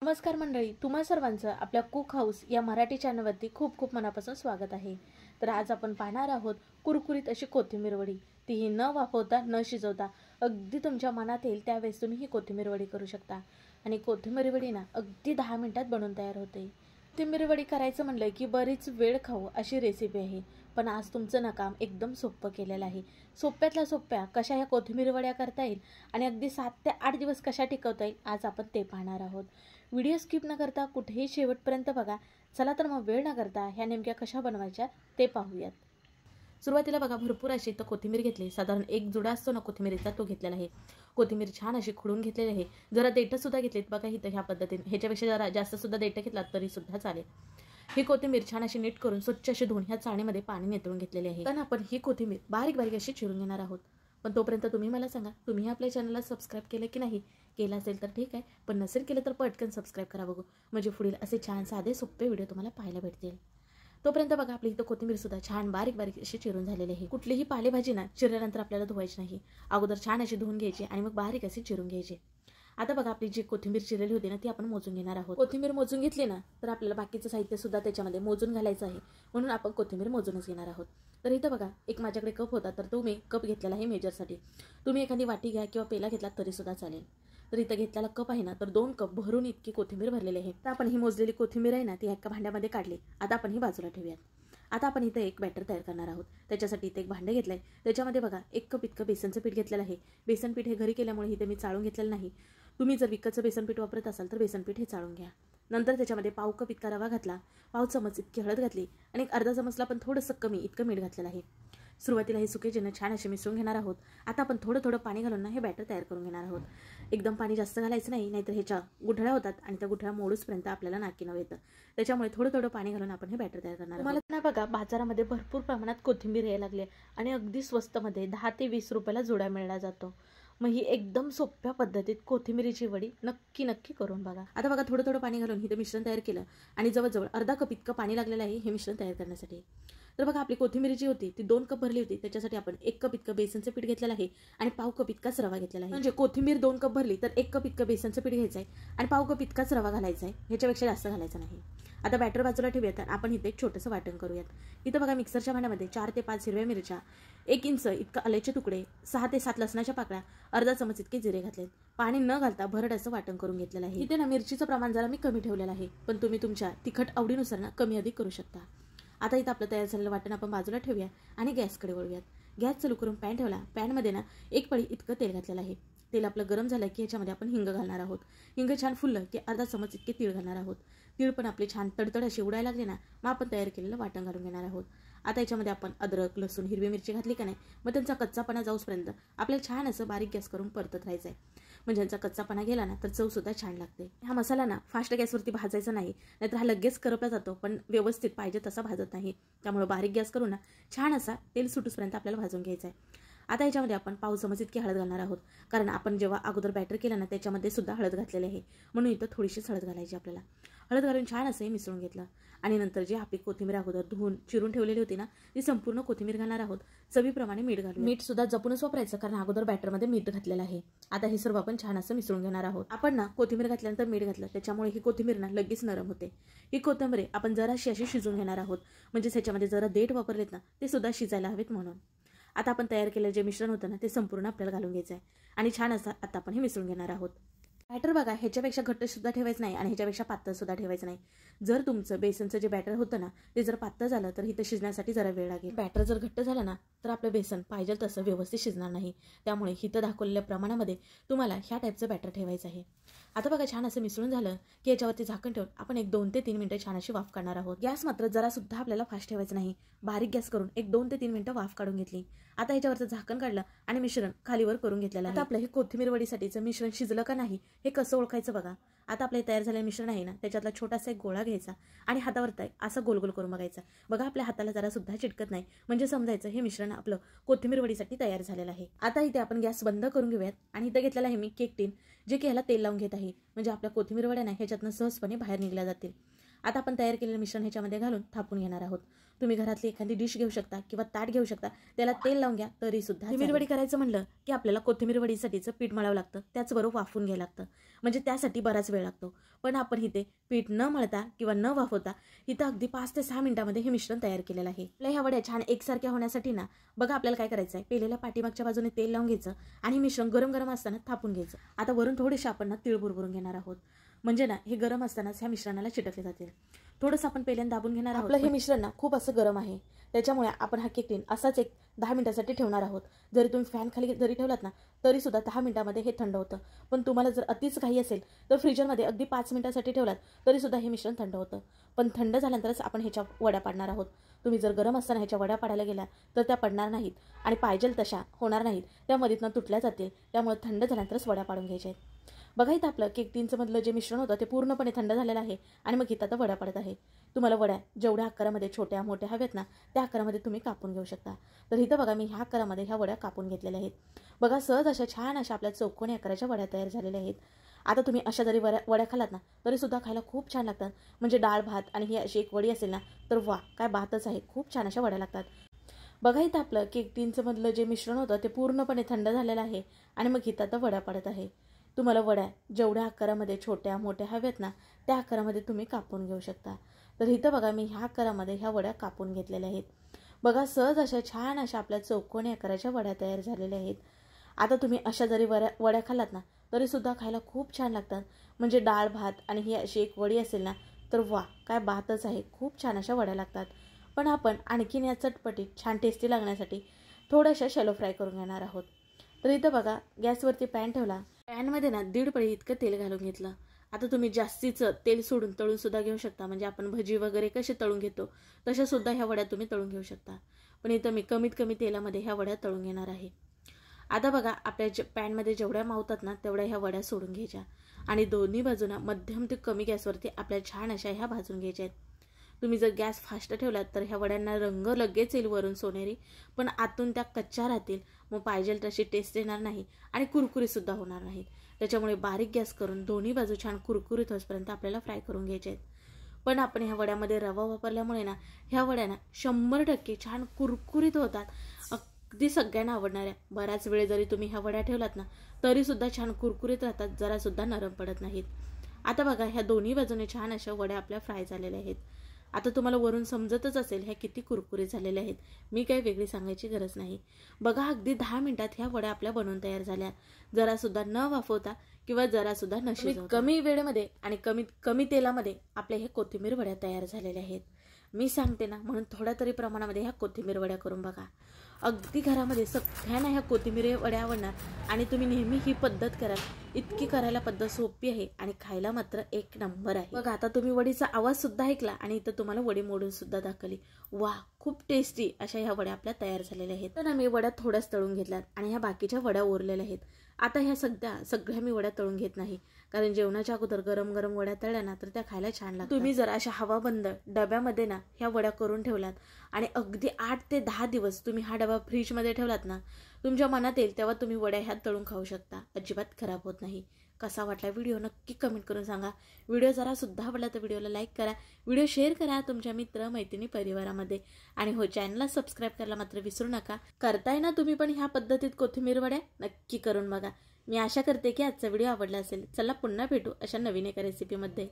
नमस्कार मंडळी, तुम्हा सर्वांचं आपल्या कुक हाऊस या मराठी चॅनलवरती खूप खूप मनापासून स्वागत आहे। तर आज आपण पाहणार आहोत कुरकुरीत अशी कोथिंबीर वडी, तीही न वाफवता न शिजवता अगदी तुमच्या मनात येईल त्यावेळेस तुम्ही ही कोथिंबीर वडी करू शकता। आणि कोथिंबीर वडी ना अगदी 10 मिनिटात बनवून तयार होते। कोथिंबीर वडी करायचं म्हणलं की बरीच वेळ खाऊ अशी रेसिपी आहे, पण आज तुमचं ना काम एकदम सोपं केलेलं आहे। सोप्यातल्या सोप्या कशा ह्या कोथिंबीर वड्या करता येईल आणि अगदी 7 ते 8 दिवस कशा टिकवता येईल आज आपण ते पाहणार आहोत। व्हिडिओ स्किप न करता कुठेही शेवटपर्यंत बघा। चला तर मग वेळ न करता ह्या नेमक्या कशा बनवायच्या ते पाहूयात। सुरुवातीला बघा भरपूर अशी तर कोथिंबीर घेतली, साधारण एक जुडा असतो ना कोथिंबीरीचा तो घेतलेला आहे। कोथिंबीर छान अशी खुडून घेतलेली आहे। जरा देठं सुद्धा घेतलीत बघा इथं ह्या पद्धतीने, ह्याच्यापेक्षा जरा जास्त सुद्धा देठं घेतलात तरी सुद्धा चालेल। ही कोथिंबीर छान अशी नीट करून स्वच्छ अशी धुवून ह्या चाळणीमध्ये पाणी नितळून घेतलेले आहे। कारण आपण ही कोथिंबीर बारीक बारीक अशी चिरून घेणार आहोत। पण तोपर्यंत तुम्ही मला सांगा, तुम्ही आपल्या चॅनलला सबस्क्राइब केलं की नाही? केलं असेल तर ठीक आहे, पण नसेल केलं तर पटकन सबस्क्राइब करा बघू, म्हणजे पुढील असे छान साधे सोपे व्हिडिओ तुम्हाला पाहायला भेटतील। तोपर्यंत बघा आपली इथं कोथिंबीर सुद्धा छान बारीक बारीक अशी चिरून झालेली आहे। कुठलीही पालेभाजी ना चिरल्यानंतर आपल्याला धुवायची नाही, अगोदर छान अशी धुवून घ्यायची आणि मग बारीक अशी चिरून घ्यायची। आता बघा आपली जी कोथिंबीर चिरलेली होती ना ती आपण मोजून घेणार आहोत। कोथिंबीर मोजून घेतली ना तर आपल्याला बाकीचं साहित्य सुद्धा त्याच्यामध्ये मोजून घालायचं आहे, म्हणून आपण कोथिंबीर मोजूनच घेणार आहोत। तर इथं बघा एक माझ्याकडे कप होता, तर तो मी कप घेतलेला आहे मेजरसाठी। तुम्ही एखादी वाटी घ्या किंवा पेला घेतला तरी सुद्धा चालेल। तर इथं घेतलेला कप आहे ना तर 2 कप भरून इतकी कोथिंबीर भरलेली आहे। तर आपण ही मोजलेली कोथिंबीर आहे ना ती एका भांड्यामध्ये काढली। आता आपण ही बाजूला ठेवूयात। आता आपण इथे एक बॅटर तयार करणार आहोत। त्याच्यासाठी इथे एक भांडे घेतलंय, त्याच्यामध्ये बघा 1 कप इतकं बेसनचं पीठ घेतलेलं आहे। बेसन पीठ हे घरी केल्यामुळे इथे मी चाळून घेतलेलं नाही। तुम्ही जर विकतचं बेसन पीठ वापरत असाल तर बेसन पीठ हे चाळून घ्या। नंतर त्याच्यामध्ये पाव कप इतका रवा घातला, पाव चमच इतकी हळद घातली आणि एक अर्धा चमचला पण थोडंसं कमी इतकं मीठ घातलेलं आहे। सुरुवातीला हे सुके जिन्नस छान असे मिसळून घेणार आहोत। आता आपण थोडं थोडं पाणी घालून ना हे बॅटर तयार करून घेणार आहोत। एकदम पाणी जास्त घालायचं नाही, नाहीतर ह्याच्या गुठळ्या होतात आणि त्या गुठळ्या मोडूसपर्यंत आपल्याला नाकीनव येतं। त्याच्यामुळे थोडं थोडं पाणी घालून आपण हे बॅटर तयार करणार आहोत। मला ना बघा बाजारामध्ये भरपूर प्रमाणात कोथिंबीर यायला लागली आणि अगदी स्वस्तमध्ये 10 ते 20 रुपयाला जोडा मिळला जातो। मग ही एकदम सोप्या पद्धतीत कोथिंबीरीची वडी नक्की नक्की करून बघा। आता बघा थोडं थोडं पाणी घालून हे मिश्रण तयार केलं आणि जवळजवळ अर्धा कप इतकं पाणी लागलेलं आहे हे मिश्रण तयार करण्यासाठी। तर बघा आपली कोथिंबीर जी होती ती 2 कप भरली होती, त्याच्यासाठी आपण 1 कप इतकं बेसनचं पीठ घेतलेलं आहे आणि पाव कप इतकाच रवा घेतलेला आहे। म्हणजे कोथिंबीर 2 कप भरली तर 1 कप इतकं बेसनचं पीठ घ्यायचं आहे आणि पाव कप इतकाच रवा घालायचा आहे, ह्याच्यापेक्षा जास्त घालायचं नाही। आता बॅटर बाजूला ठेवूयात, आपण इथे एक छोटंसं वाटण करूयात। इथं बघा मिक्सरच्या भांड्यामध्ये 4 ते 5 हिरव्या मिरच्या, 1 इंच इतका आल्याचे तुकडे, 6 ते 7 लसणाच्या पाकळ्या, अर्धा चमच इतके जिरे घातलेत। पाणी न घालता भरड असं वाटण करून घेतलेलं आहे। इथे ना मिरचीचं प्रमाण जरा मी कमी ठेवलेलं आहे, पण तुम्ही तुमच्या तिखट आवडीनुसार ना कमी अधिक करू शकता। आता इथं आपलं तयार झालेलं वाटण आपण बाजूला ठेवूया आणि गॅसकडे वळूयात। गॅस चालू करून पॅन ठेवला, पॅनमध्ये ना 1 पळी इतकं तेल घातलेलं आहे। तेल आपलं गरम झालं की ह्याच्यामध्ये आपण हिंग घालणार आहोत। हिंग छान फुललं की अर्धा चमच इतके तीळ घालणार आहोत। तीळ पण आपले छान तडतड असे उडायला लागले ना मग आपण तयार केलेलं वाटण घालून घेणार आहोत। आता याच्यामध्ये आपण अद्रक, लसूण, हिरवी मिरची घातली का नाही मग त्यांचा कच्चापणा जाऊसपर्यंत आपल्याला छान असं बारीक गॅस करून परतत राहायचं आहे। म्हणजे यांचा कच्चापणा गेला ना तर चव सुद्धा छान लागते। हा मसाला ना फास्ट गॅसवरती भाजायचा नाही, नाहीतर हा लगेच करपला जातो, पण व्यवस्थित पाहिजे तसा भाजत नाही। त्यामुळे बारीक गॅस करून ना छान असा तेल सुटूसपर्यंत आपल्याला भाजून घ्यायचा आहे। आता याच्यामध्ये आपण पाव चमच इतकी हळद घालणार आहोत, कारण आपण जेव्हा अगोदर बॅटर केलं ना त्याच्यामध्ये सुद्धा हळद घातलेली आहे, म्हणून इथं थोडीशीच हळद घालायची आपल्याला। हळद घालून छान असं मिसळून घेतलं आणि नंतर जी आपली कोथिंबीर अगोदर धुवून चिरून ठेवलेली होती ना ती संपूर्ण कोथिंबीर घालणार आहोत। चवीप्रमाणे मीठ घालून, मीठ सुद्धा जपूनच वापरायचं, कारण अगोदर बॅटरमध्ये मीठ घातलेलं आहे। आता हे सर्व आपण छान असं मिसळून घेणार आहोत। आपण ना कोथिंबीर घातल्यानंतर मीठ घातलं, त्याच्यामुळे ही कोथिंबीर ना लगेच नरम होते। ही कोथिंबीर आपण जराशी अशी शिजून घेणार आहोत, म्हणजे त्याच्यामध्ये जरा देठ वापरलेत ना ते सुद्धा शिजायला हवेत म्हणून। आता आपण तयार केलेलं जे मिश्रण होतं ना ते संपूर्ण आपल्याला घालून घ्यायचं आहे आणि छान असं आता आपण हे मिसळून घेणार आहोत। बॅटर बघा ह्याच्यापेक्षा घट्ट सुद्धा ठेवायचं नाही आणि ह्याच्यापेक्षा पातळ सुद्धा ठेवायचं नाही। जर तुमचं बेसनचं जे बॅटर होतं ना ते जर पातळ झालं तर इथं शिजण्यासाठी जरा वेळ लागेल। बॅटर जर घट्ट झालं ना तर आपलं बेसन पाहिजे तसं व्यवस्थित शिजणार नाही, त्यामुळे इथं दाखवलेल्या प्रमाणामध्ये तुम्हाला ह्या टाईपचं बॅटर ठेवायचं आहे। आता बघा छान असं मिसळून झालं की याच्यावरती झाकण ठेवून आपण एक 2 ते 3 मिनिटं छान अशी वाफ काढणार आहोत। गॅस मात्र जरा सुद्धा आपल्याला फास्ट ठेवायचं नाही, बारीक गॅस करून एक 2 ते 3 मिनिटं वाफ काढून घेतली। आता याच्यावरचं झाकण काढलं आणि मिश्रण खालीवर करून घेतलेलं आहे। आता आपलं हे कोथिंबीर वडीसाठीचं मिश्रण शिजलं का नाही हे कसं ओळखायचं बघा। आता आपलं तयार झालेलं मिश्रण आहे ना त्याच्यातला छोटासा एक गोळा घ्यायचा आणि हातावरती असं गोल गोल करून बघायचा। बघा आपल्या हाताला जरा सुद्धा चिटकत नाही, म्हणजे समजायचं हे मिश्रण आपलं कोथिंबीर वडीसाठी तयार झालेलं आहे। आता इथे आपण गॅस बंद करून घेऊयात आणि इथे घेतलेला आहे मी केक टीन, जे की ह्याला तेल लावून घेत आहे, म्हणजे आपल्या कोथिंबीर वड्या ना ह्याच्यातनं सहजपणे बाहेर निघल्या जातील। आता आपण तयार केलेलं मिश्रण ह्याच्यामध्ये घालून थापून घेणार आहोत। तुम्ही घरातली एखादी डिश घेऊ शकता किंवा ताट घेऊ शकता, त्याला तेल लावून घ्या तरी सुद्धा. कोथिंबीर वडी करायचं म्हणलं की आपल्याला कोथिंबीर वडीसाठीचं पीठ मळावं लागतं, त्याचबरोबर वाफवून घ्यायला लागतं, म्हणजे त्यासाठी बराच वेळ लागतो. पण आपण इथे पीठ न मळता किंवा न वाफवता इथं अगदी 5 ते 6 मिनिटांमध्ये हे मिश्रण तयार केलेलं आहे. आपल्या ह्या वड्या छान एकसारख्या होण्यासाठी ना बघा आपल्याला काय करायचं आहे, पेलेल्या पाठीमागच्या बाजूने तेल लावून घ्यायचं आणि मिश्रण गरम गरम असताना थापून घ्यायचं. आता वरून थोडेसे आपण ना तीळ भुरभुरून घेणार आहोत, म्हणजे ना हे गरम असतानाच ह्या मिश्रणाला चिटकले जातील. थोडंसं आपण पहिल्यांदा दाबून घेणार आहोत. आपलं हे मिश्रण ना खूप असं गरम आहे, त्याच्यामुळे आपण हा केक टीन असाच एक 10 मिनिटांसाठी ठेवणार आहोत. जरी तुम्ही फॅन खाली जरी ठेवलात ना तरी सुद्धा 10 मिनिटांमध्ये हे थंड होतं. पण तुम्हाला जर अतिच घाई असेल तर फ्रीजरमध्ये अगदी 5 मिनिटांसाठी ठेवलात तरी सुद्धा हे मिश्रण थंड होतं. पण थंड झाल्यानंतरच आपण ह्याच्या वड्या पाडणार आहोत. तुम्ही जर गरम असताना ह्याच्या वड्या पाडायला गेल्या तर त्या पडणार नाहीत आणि पाहिजे तशा होणार नाहीत, त्या मधीतनं तुटल्या जातील. त्यामुळे थंड झाल्यानंतरच वड्या पाडून घ्यायच्या आहेत. बघा इथं आपलं केक टीनचं मधलं जे मिश्रण होतं ते पूर्णपणे थंड झालेलं आहे आणि मग इथं आता वड्या पडत आहे. तुम्हाला वड्या जेवढ्या आकारामध्ये छोट्या मोठ्या हव्यात ना त्या आकारामध्ये तुम्ही कापून घेऊ शकता. तर इथं बघा मी ह्या आकारामध्ये ह्या वड्या कापून घेतलेल्या आहेत. बघा सहज अशा छान अशा आपल्या चौकोनी आकाराच्या वड्या तयार झालेल्या आहेत. आता तुम्ही अशा जरी वड्या खालात ना तरी सुद्धा खायला खूप छान लागतात. म्हणजे डाळ भात आणि ही अशी एक वडी असेल ना तर वा काय बातच आहे, खूप छान अशा वड्या लागतात. बघा इथं आपलं केक टीनचं मधलं जे मिश्रण होतं ते पूर्णपणे थंड झालेलं आहे आणि मग इथं आता वड्या पडत आहे. तुम्हाला वड्या जेवढ्या आकारामध्ये छोट्या मोठ्या हव्यात ना त्या आकारामध्ये तुम्ही कापून घेऊ शकता. तर इथं बघा मी ह्या आकारामध्ये ह्या वड्या कापून घेतलेल्या आहेत. बघा सहज अशा छान अशा आपल्या चौकोनी आकाराच्या वड्या तयार झालेल्या आहेत. आता तुम्ही अशा जरी वड्या खाल्लात ना तरी सुद्धा खायला खूप छान लागतात. म्हणजे डाळ भात आणि ही अशी एक वडी असेल ना तर वा काय बातच आहे, खूप छान अशा वड्या लागतात. पण आपण आणखीन या चटपटीत छान टेस्टी लागण्यासाठी थोड्याशा शॅलो फ्राय करून घेणार आहोत. तर इथं बघा गॅसवरती पॅन ठेवला, पॅनमध्ये ना 1.5 पळी इतकं तेल घालून घेतलं. आता तुम्ही जास्तीचं तेल सोडून तळून सुद्धा घेऊ शकता, म्हणजे आपण भजी वगैरे कसे तळून घेतो तशा सुद्धा ह्या वड्या तुम्ही तळून घेऊ शकता. पण इथं मी कमीत कमी तेलामध्ये ह्या वड्या तळून घेणार आहे. आता बघा आपल्या पॅनमध्ये जेवढ्या मावतात ना तेवढ्या ह्या वड्या सोडून घ्यायच्या आणि दोन्ही बाजूना मध्यम ते कमी गॅसवरती आपल्या छान अशा ह्या भाजून घ्यायच्या आहेत. तुम्ही जर गॅस फास्ट ठेवलात तर ह्या वड्यांना रंग लगेच येईल वरून सोनेरी, पण आतून त्या कच्च्या राहतील. मग पाहिजे तशी टेस्ट येणार नाही आणि कुरकुरीत सुद्धा होणार नाहीत. त्याच्यामुळे बारीक गॅस करून दोन्ही बाजू छान कुरकुरीत होईपर्यंत आपल्याला फ्राय करून घ्यायचे आहेत. पण आपण ह्या वड्यामध्ये रवा वापरल्यामुळे ना ह्या वड्या 100% छान कुरकुरीत होतात. अगदी सगळ्यांना आवडणाऱ्या. बराच वेळ जरी तुम्ही ह्या वड्या ठेवलात ना तरी सुद्धा छान कुरकुरीत राहतात, जरा सुद्धा नरम पडत नाहीत. आता बघा ह्या दोन्ही बाजूने छान अशा वड्या आपल्या फ्राय झालेल्या आहेत. आता तुम्हाला वरून समजतच असेल ह्या किती कुरकुरीत झालेल्या आहेत. मी काही वेगळी सांगायची गरज नाही. बघा अगदी 10 मिनिटात ह्या वड्या आपल्या बनवून तयार झाल्या, जरा सुद्धा न वाफवता किंवा जरा सुद्धा न शिजवता. कमी वेळेमध्ये आणि कमी तेलामध्ये आपल्या हे कोथिंबीर वड्या तयार झालेल्या आहेत. मी सांगते ना म्हणून थोड्या तरी प्रमाणामध्ये ह्या कोथिंबीर वड्या करून बघा. अगदी घरामध्ये सगळ्यांना ह्या कोथिंबीर वड्या आवडणार आणि तुम्ही नेहमी ही पद्धत कराल. इतकी करायला पद्धत सोपी आहे आणि खायला मात्र एक नंबर आहे. बघा आता तुम्ही वडीचा आवाज सुद्धा ऐकला आणि इथं तुम्हाला वडी मोडून सुद्धा दाखवली. वा खूप टेस्टी अशा ह्या वड्या आपल्या तयार झालेल्या आहेत. तर मी वड्या थोड्याच तळून घेतल्यात आणि ह्या बाकीच्या वड्या उरलेल्या आहेत. आता ह्या सगळ्या मी वड्या तळून घेत नाही, कारण जेवणाच्या अगोदर गरम गरम वड्या तळल्या ना तर त्या खायला छान लागतात. तुम्ही जर अशा हवाबंद डब्यामध्ये ना ह्या वड्या करून ठेवलात आणि अगदी 8 ते 10 दिवस तुम्ही हा डबा फ्रीजमध्ये ठेवलात ना, तुमच्या मनात येईल तेव्हा तुम्ही वड्या ह्यात तळून खाऊ शकता. अजिबात खराब होत नाही. कसा वाटला व्हिडिओ नक्की कमेंट करून सांगा. व्हिडिओ जरा सुद्धा आवडला तर व्हिडिओला लाईक करा, व्हिडिओ शेअर करा तुमच्या मित्र मैत्रिणी परिवारामध्ये आणि हो चॅनलला सबस्क्राईब करायला मात्र विसरू नका. करताय ना तुम्ही पण ह्या पद्धतीत कोथिंबीर वड्या नक्की करून बघा. मी आशा करते की आजचा व्हिडिओ आवडला असेल. चला पुन्हा भेटू अशा नवीन एका रेसिपीमध्ये.